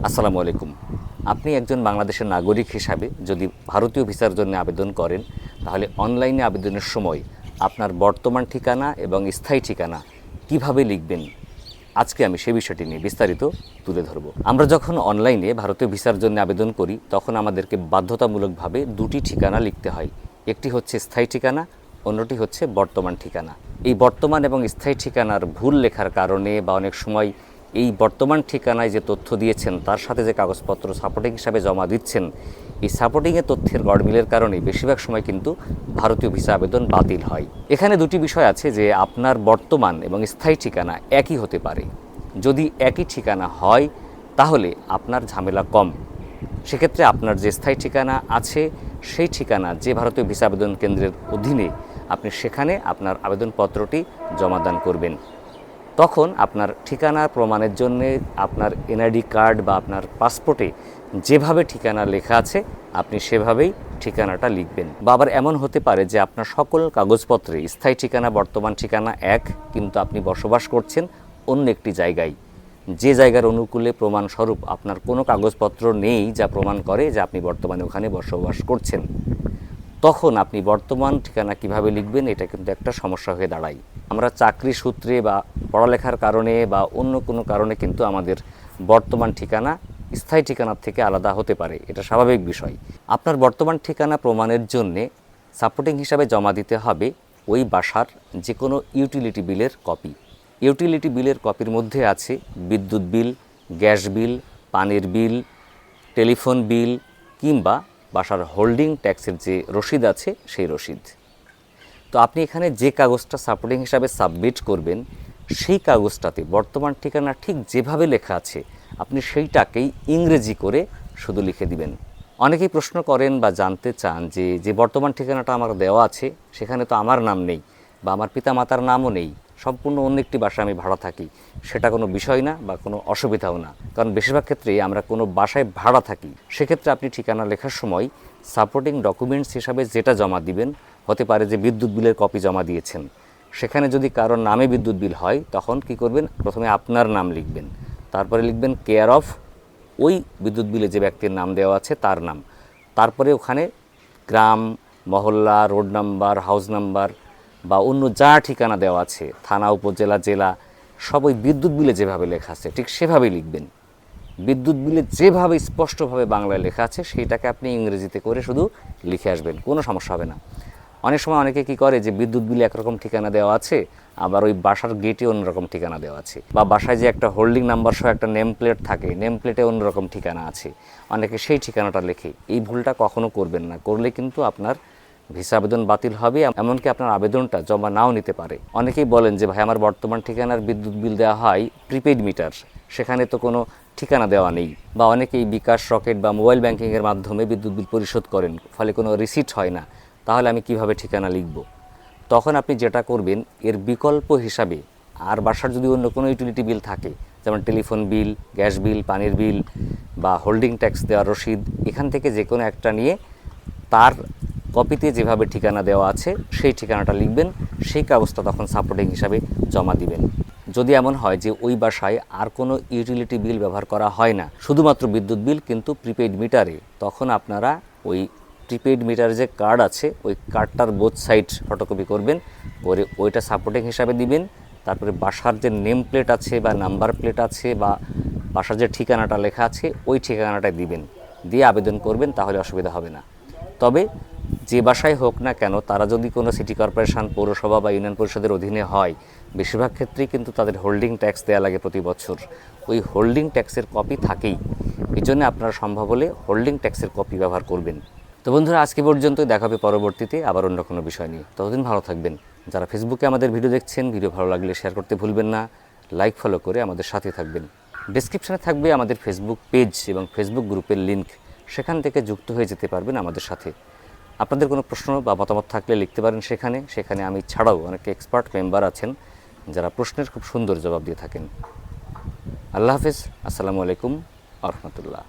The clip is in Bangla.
আসসালামু আলাইকুম। আপনি একজন বাংলাদেশের নাগরিক হিসাবে যদি ভারতীয় ভিসার জন্য আবেদন করেন, তাহলে অনলাইনে আবেদনের সময় আপনার বর্তমান ঠিকানা এবং স্থায়ী ঠিকানা কিভাবে লিখবেন, আজকে আমি সে বিষয়টি নিয়ে বিস্তারিত তুলে ধরব। আমরা যখন অনলাইনে ভারতীয় ভিসার জন্য আবেদন করি, তখন আমাদেরকে বাধ্যতামূলকভাবে দুটি ঠিকানা লিখতে হয়। একটি হচ্ছে স্থায়ী ঠিকানা, অন্যটি হচ্ছে বর্তমান ঠিকানা। এই বর্তমান এবং স্থায়ী ঠিকানার ভুল লেখার কারণে বা অনেক সময় এই বর্তমান ঠিকানায় যে তথ্য দিয়েছেন তার সাথে যে কাগজপত্র সাপোর্টিং হিসাবে জমা দিচ্ছেন, এই সাপোর্টিংয়ের তথ্যের গড়মিলের কারণে বেশিরভাগ সময় কিন্তু ভারতীয় ভিসা আবেদন বাতিল হয়। এখানে দুটি বিষয় আছে যে আপনার বর্তমান এবং স্থায়ী ঠিকানা একই হতে পারে। যদি একই ঠিকানা হয় তাহলে আপনার ঝামেলা কম। সেক্ষেত্রে আপনার যে স্থায়ী ঠিকানা আছে সেই ঠিকানা যে ভারতীয় ভিসা আবেদন কেন্দ্রের অধীনে আপনি সেখানে আপনার আবেদনপত্রটি জমাদান করবেন। তখন আপনার ঠিকানা প্রমাণের জন্যে আপনার এনআইডি কার্ড বা আপনার পাসপোর্টে যেভাবে ঠিকানা লেখা আছে আপনি সেভাবেই ঠিকানাটা লিখবেন। বা আবার এমন হতে পারে যে আপনার সকল কাগজপত্রে স্থায়ী ঠিকানা বর্তমান ঠিকানা এক, কিন্তু আপনি বসবাস করছেন অন্য একটি জায়গায়, যে জায়গার অনুকূলে প্রমাণস্বরূপ আপনার কোনো কাগজপত্র নেই যা প্রমাণ করে যে আপনি বর্তমানে ওখানে বসবাস করছেন। তখন আপনি বর্তমান ঠিকানা কিভাবে লিখবেন, এটা কিন্তু একটা সমস্যা হয়ে দাঁড়ায়। আমরা চাকরি সূত্রে বা পড়ালেখার কারণে বা অন্য কোনো কারণে কিন্তু আমাদের বর্তমান ঠিকানা স্থায়ী ঠিকানার থেকে আলাদা হতে পারে, এটা স্বাভাবিক বিষয়। আপনার বর্তমান ঠিকানা প্রমাণের জন্যে সাপোর্টিং হিসাবে জমা দিতে হবে ওই বাসার যে কোনো ইউটিলিটি বিলের কপি। ইউটিলিটি বিলের কপির মধ্যে আছে বিদ্যুৎ বিল, গ্যাস বিল, পানির বিল, টেলিফোন বিল কিংবা বাসার হোল্ডিং ট্যাক্সের যে রসিদ আছে সেই রসিদ। তো আপনি এখানে যে কাগজটা সাপোর্টিং হিসাবে সাবমিট করবেন সেই কাগজটাতে বর্তমান ঠিকানা ঠিক যেভাবে লেখা আছে আপনি সেইটাকেই ইংরেজি করে শুধু লিখে দিবেন। অনেকেই প্রশ্ন করেন বা জানতে চান যে বর্তমান ঠিকানাটা আমার দেওয়া আছে সেখানে তো আমার নাম নেই বা আমার পিতামাতার নামও নেই, সম্পূর্ণ অন্য একটি বাসায় আমি ভাড়া থাকি। সেটা কোনো বিষয় না বা কোনো অসুবিধাও না, কারণ বেশিরভাগ ক্ষেত্রেই আমরা কোনো বাসায় ভাড়া থাকি। সেক্ষেত্রে আপনি ঠিকানা লেখার সময় সাপোর্টিং ডকুমেন্টস হিসাবে যেটা জমা দিবেন, হতে পারে যে বিদ্যুৎ বিলের কপি জমা দিয়েছেন, সেখানে যদি কারোর নামে বিদ্যুৎ বিল হয় তখন কি করবেন, প্রথমে আপনার নাম লিখবেন, তারপরে লিখবেন কেয়ার অফ ওই বিদ্যুৎ বিলে যে ব্যক্তির নাম দেওয়া আছে তার নাম, তারপরে ওখানে গ্রাম, মহল্লা, রোড নাম্বার, হাউস নাম্বার বা অন্য যা ঠিকানা দেওয়া আছে, থানা, উপজেলা, জেলা, সব ওই বিদ্যুৎ বিলে যেভাবে লেখা আছে ঠিক সেভাবেই লিখবেন। বিদ্যুৎ বিলে যেভাবে স্পষ্টভাবে বাংলায় লেখা আছে সেইটাকে আপনি ইংরেজিতে করে শুধু লিখে আসবেন, কোনো সমস্যা হবে না। অনেক সময় অনেকে কী করে যে বিদ্যুৎ বিলে একরকম ঠিকানা দেওয়া আছে, আবার ওই বাসার গেটে অন্যরকম ঠিকানা দেওয়া আছে, বা বাসায় যে একটা হোল্ডিং নাম্বার সহ একটা নেম প্লেট থাকে, নেম প্লেটে অন্যরকম ঠিকানা আছে, অনেকে সেই ঠিকানাটা লেখে। এই ভুলটা কখনো করবেন না, করলে কিন্তু আপনার ভিসা আবেদন বাতিল হবে, এমনকি আপনার আবেদনটা জমা নাও নিতে পারে। অনেকেই বলেন যে ভাই আমার বর্তমান ঠিকানার বিদ্যুৎ বিল দেওয়া হয় প্রিপেইড মিটার, সেখানে তো কোনো ঠিকানা দেওয়া নেই। বা অনেকেই বিকাশ, রকেট বা মোবাইল ব্যাংকিংয়ের মাধ্যমে বিদ্যুৎ বিল পরিশোধ করেন, ফলে কোনো রিসিট হয় না। তাহলে আমি কিভাবে ঠিকানা লিখব? তখন আপনি যেটা করবেন, এর বিকল্প হিসাবে আর বাসার যদি অন্য কোনো ইউটিলিটি বিল থাকে, যেমন টেলিফোন বিল, গ্যাস বিল, পানির বিল বা হোল্ডিং ট্যাক্স দেওয়ার রসিদ, এখান থেকে যে কোনো একটা নিয়ে তার কপিতে যেভাবে ঠিকানা দেওয়া আছে সেই ঠিকানাটা লিখবেন, সেই কাগজটা তখন সাপোর্টিং হিসাবে জমা দিবেন। যদি এমন হয় যে ওই বাসায় আর কোনো ইউটিলিটি বিল ব্যবহার করা হয় না, শুধুমাত্র বিদ্যুৎ বিল কিন্তু প্রিপেইড মিটারে, তখন আপনারা ওই প্রিপেইড মিটার যে কার্ড আছে ওই কার্ডটার বোথ সাইড ফটোকপি করবেন, করে ওইটা সাপোর্টিং হিসাবে দিবেন। তারপরে বাসার যে নেম প্লেট আছে বা নাম্বার প্লেট আছে বা বাসার যে ঠিকানাটা লেখা আছে ওই ঠিকানাটা দিবেন, দিয়ে আবেদন করবেন, তাহলে অসুবিধা হবে না। তবে যে বাসায় হোক না কেন, তারা যদি কোনো সিটি কর্পোরেশন, পৌরসভা বা ইউনিয়ন পরিষদের অধীনে হয়, বেশিরভাগ ক্ষেত্রেই কিন্তু তাদের হোল্ডিং ট্যাক্স দেওয়া লাগে প্রতি বছর। ওই হোল্ডিং ট্যাক্সের কপি থাকেই, এই জন্য আপনারা সম্ভব হলে হোল্ডিং ট্যাক্সের কপি ব্যবহার করবেন। তো বন্ধুরা, আজকে পর্যন্তই, দেখা হবে পরবর্তীতে আবার অন্য কোনো বিষয় নিয়ে। ততদিন ভালো থাকবেন। যারা ফেসবুকে আমাদের ভিডিও দেখছেন, ভিডিও ভালো লাগলে শেয়ার করতে ভুলবেন না, লাইক ফলো করে আমাদের সাথে থাকবেন। ডেসক্রিপশনে থাকবে আমাদের ফেসবুক পেজ এবং ফেসবুক গ্রুপের লিঙ্ক, সেখান থেকে যুক্ত হয়ে যেতে পারবেন আমাদের সাথে। আপনাদের কোনো প্রশ্ন বা মতামত থাকলে লিখতে পারেন সেখানে আমি ছাড়াও অনেক এক্সপার্ট মেম্বার আছেন যারা প্রশ্নের খুব সুন্দর জবাব দিয়ে থাকেন। আল্লাহ হাফেজ, আসসালামু আলাইকুম আ রহমতুল্লাহ।